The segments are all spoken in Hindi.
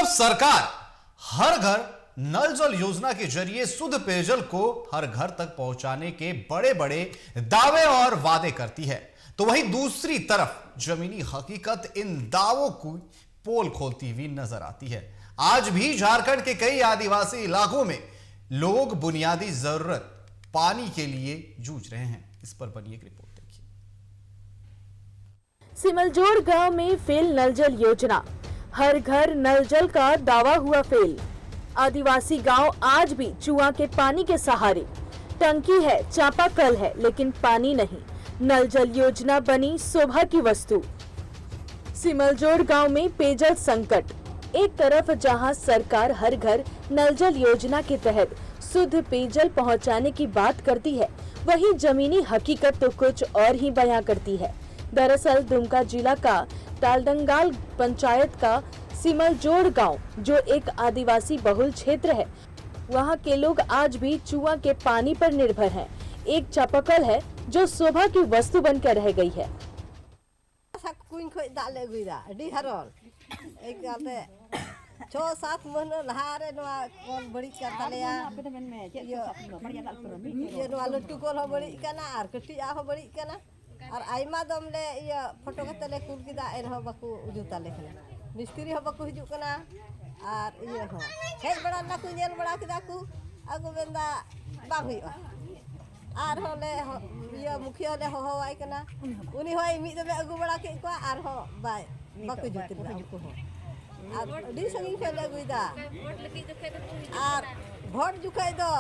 तरफ सरकार हर घर नल जल योजना के जरिए शुद्ध पेयजल को हर घर तक पहुंचाने के बड़े बड़े दावे और वादे करती है, तो वहीं दूसरी तरफ जमीनी हकीकत इन दावों को पोल खोलती हुई नजर आती है। आज भी झारखंड के कई आदिवासी इलाकों में लोग बुनियादी जरूरत पानी के लिए जूझ रहे हैं। इस पर बनी एक रिपोर्ट देखिए। सिमलजोड़ गांव में फेल नल जल योजना, हर घर नल जल का दावा हुआ फेल। आदिवासी गांव आज भी चुआ के पानी के सहारे, टंकी है, चापाकल है, लेकिन पानी नहीं। नल जल योजना बनी शोभा की वस्तु। सिमलजोड़ गांव में पेयजल संकट। एक तरफ जहां सरकार हर घर नल जल योजना के तहत शुद्ध पेयजल पहुंचाने की बात करती है, वहीं जमीनी हकीकत तो कुछ और ही बयां करती है। दरअसल दुमका जिला का तालडंगाल पंचायत का सिमलजोड़ गांव, जो एक आदिवासी बहुल क्षेत्र है, वहां के लोग आज भी चुआ के पानी पर निर्भर हैं। एक चापाकल है जो शोभा की वस्तु बनकर रह गई है। और आइमा दम ले ये फोटो कते ले कुल किदा एरह बाकू जुता लेखना मिस्त्री हो बाकू हिजुकना और ये हो हेज बड़ा ना को नेल बड़ा किदा को अगु बेंदा बाग हुई और हो ले ये मुखिया ले हो आई कना उनी होई मी दबे अगु बड़ा के को और हो बाय बाकू जुतिदा को हो और डी संगी के ले गुइदा और भोट जुखाई दो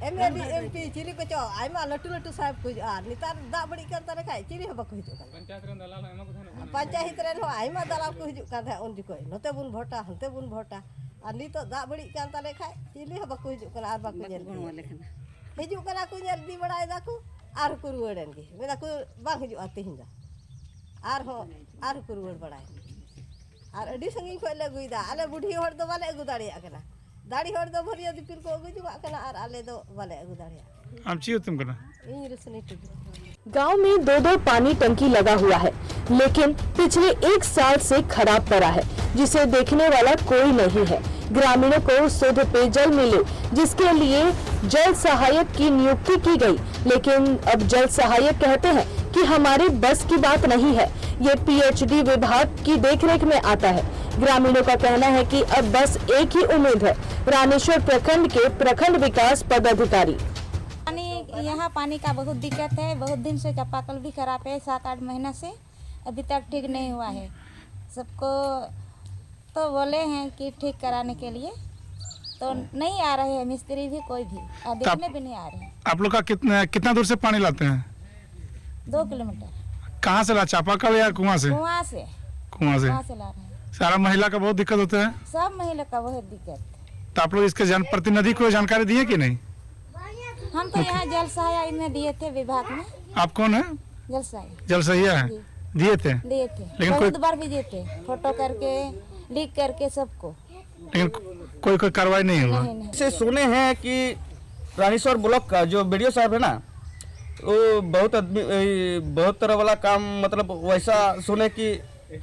एमएलए एमपी चिली को चो आइमा लटू लटू साहब को आर नितार दा बड़ी कर तारे खाय चिली हो बको हिजु पंचायत रे दलाल आइमा को थाने पंचायत रे हो आइमा दलाल को हिजु का था उन दिको नते बुन भोटा हनते बुन भोटा और नितो दा बड़ी कर तारे खाय चिली हो बको हिजु कना आर बको नेल हिजु कना को नेल दी बड़ाय दा को आर को रुवड़न गे मेरा को बा हिजु आते हिंदा आर को रुवड़ बड़ाय और अडी संगी को ले गुइदा आले बुढ़ी होड़ दो वाले अगु दाड़िया कना दाढ़ी होड़ दो भरिया दिपिल को अगु जुवा कना और आले दो वाले अगु दाड़िया हम चियो तुम कना इन रसनी टू। गांव में दो पानी टंकी लगा हुआ है, लेकिन पिछले 1 साल से खराब पड़ा है, जिसे देखने वाला कोई नहीं है। ग्रामीणों को शुद्ध पेयजल मिले, जिसके लिए जल सहायक की नियुक्ति की गई, लेकिन अब जल सहायक कहते हैं कि हमारे बस की बात नहीं है, ये पीएचडी विभाग की देखरेख में आता है। ग्रामीणों का कहना है कि अब बस एक ही उम्मीद है, रामेश्वर प्रखंड के प्रखंड विकास पदाधिकारी। यहाँ पानी का बहुत दिक्कत है, बहुत दिन से चापाकल भी खराब है, 7-8 महीना से अभी तक ठीक नहीं हुआ है। सबको तो बोले हैं कि ठीक कराने के लिए, तो नहीं आ रहे हैं मिस्त्री भी, कोई भी देखने भी नहीं आ रहे हैं। आप लोग का कितना दूर से पानी लाते हैं? 2 किलोमीटर। कहाँ से ला, चापाकल या कुआं से? कुआं से ला रहे हैं। सारा महिला का बहुत दिक्कत होता है। सब महिला का बहुत दिक्कत। तो आप लोग इसके जनप्रतिनिधि को जानकारी दिए कि नहीं? हम तो यहाँ जल सहायक में दिए थे विभाग में। आप कौन है? जल सहायक है, दिए थे लेकिन बहुत बार भी दिए थे, फोटो करके लीक करके सबको, लेकिन कोई कार्रवाई नहीं हुआ। से सुने हैं कि रामेश्वर ब्लॉक का जो बीडीओ साहब है ना, वो बहुत तरह वाला काम, मतलब वैसा सुने कि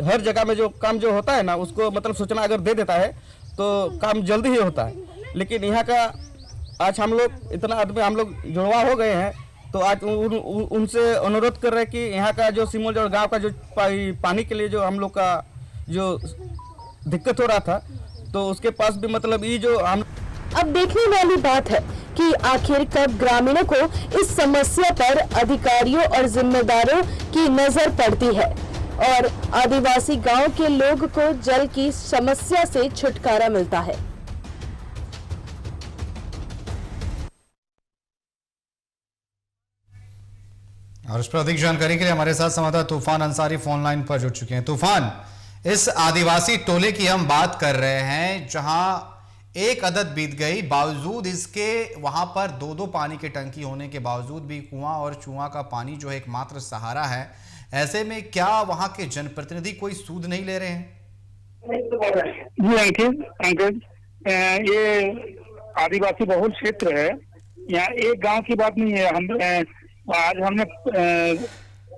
हर जगह में जो काम जो होता है ना, उसको मतलब सूचना अगर दे देता है तो काम जल्दी ही होता है। लेकिन यहाँ का आज हम लोग इतना आदमी हम लोग जुड़वा हो गए हैं, तो आज उनसे अनुरोध कर रहे हैं कि यहाँ का जो सिमलजोड़ गांव का जो पानी के लिए जो हम लोग का जो दिक्कत हो रहा था, तो उसके पास भी मतलब ये जो हम अब देखने वाली बात है कि आखिर कब ग्रामीणों को इस समस्या पर अधिकारियों और जिम्मेदारों की नजर पड़ती है और आदिवासी गांव के लोग को जल की समस्या से छुटकारा मिलता है। और इस पर अधिक जानकारी के लिए हमारे साथ संवाददाता तूफान अंसारी फोन लाइन पर जुड़ चुके हैं। तूफान, इस आदिवासी टोले की हम बात कर रहे हैं जहां एक अदद बीत गई, बावजूद इसके वहां पर 2 पानी की टंकी होने के बावजूद भी कुआं और चुआ का पानी जो है एकमात्र सहारा है। ऐसे में क्या वहां के जनप्रतिनिधि कोई सूद नहीं ले रहे हैं? जी अंकित, ये आदिवासी बहुल क्षेत्र है, यहाँ एक गांव की बात नहीं है। हम आज हमने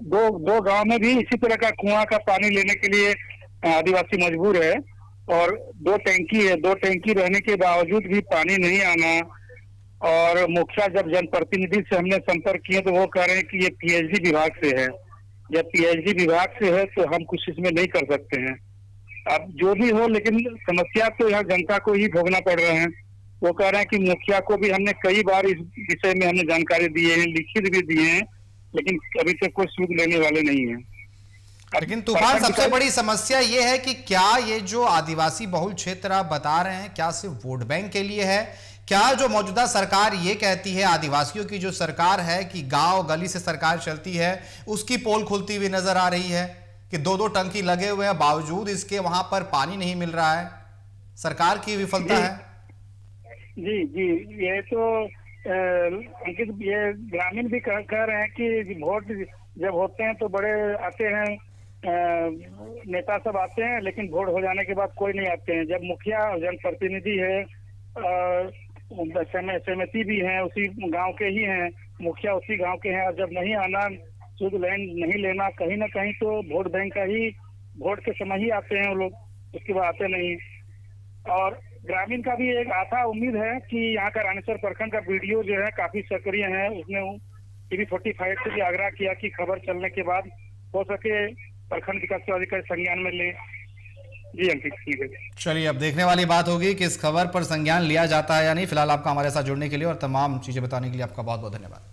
दो गांव में भी इसी तरह का कुआं का पानी लेने के लिए आदिवासी मजबूर है। और 2 टैंकी है, 2 टैंकी रहने के बावजूद भी पानी नहीं आना। और मुखिया जब जनप्रतिनिधि से हमने संपर्क किए तो वो कह रहे हैं कि ये पीएचडी विभाग से है। जब पीएचडी विभाग से है तो हम कुछ इसमें नहीं कर सकते हैं। अब जो भी हो, लेकिन समस्या तो यहाँ जनता को ही भोगना पड़ रहा है। वो कह रहे हैं कि मुखिया को भी हमने कई बार इस विषय में हमने जानकारी दी है, लिखित भी दिए हैं, लेकिन अभी तक कोई सूद लेने वाले नहीं है। लेकिन तूफान, सबसे बड़ी समस्या ये है कि क्या ये जो आदिवासी बहुल क्षेत्र आप बता रहे हैं, क्या सिर्फ वोट बैंक के लिए है? क्या जो मौजूदा सरकार ये कहती है, आदिवासियों की जो सरकार है कि गांव गली से सरकार चलती है, उसकी पोल खुलती हुई नजर आ रही है कि 2-2 टंकी लगे हुए हैं, बावजूद इसके वहां पर पानी नहीं मिल रहा है? सरकार की विफलता है। जी जी, ये तो अंकित, ये ग्रामीण भी कह रहे हैं कि वोट जब होते हैं तो बड़े आते हैं, नेता सब आते हैं, लेकिन वोट हो जाने के बाद कोई नहीं आते हैं। जब मुखिया जनप्रतिनिधि है, समिति भी है, उसी गांव के ही हैं, मुखिया उसी गांव के हैं, और जब नहीं आना, शुद्ध लैंड नहीं लेना, कहीं ना कहीं तो वोट बैंक का ही, वोट के समय ही आते हैं वो लोग, उसके बाद आते नहीं। और ग्रामीण का भी एक आशा उम्मीद है कि यहाँ का रानीसर प्रखंड का वीडियो जो है काफी सक्रिय है। उसने टीवी 45 से भी आग्रह किया कि खबर चलने के बाद हो सके प्रखंड विकास अधिकारी संज्ञान में ले। जी अंकित, ठीक है। चलिए, अब देखने वाली बात होगी कि इस खबर पर संज्ञान लिया जाता है या नहीं। फिलहाल आपका हमारे साथ जुड़ने के लिए और तमाम चीजें बताने के लिए आपका बहुत बहुत धन्यवाद।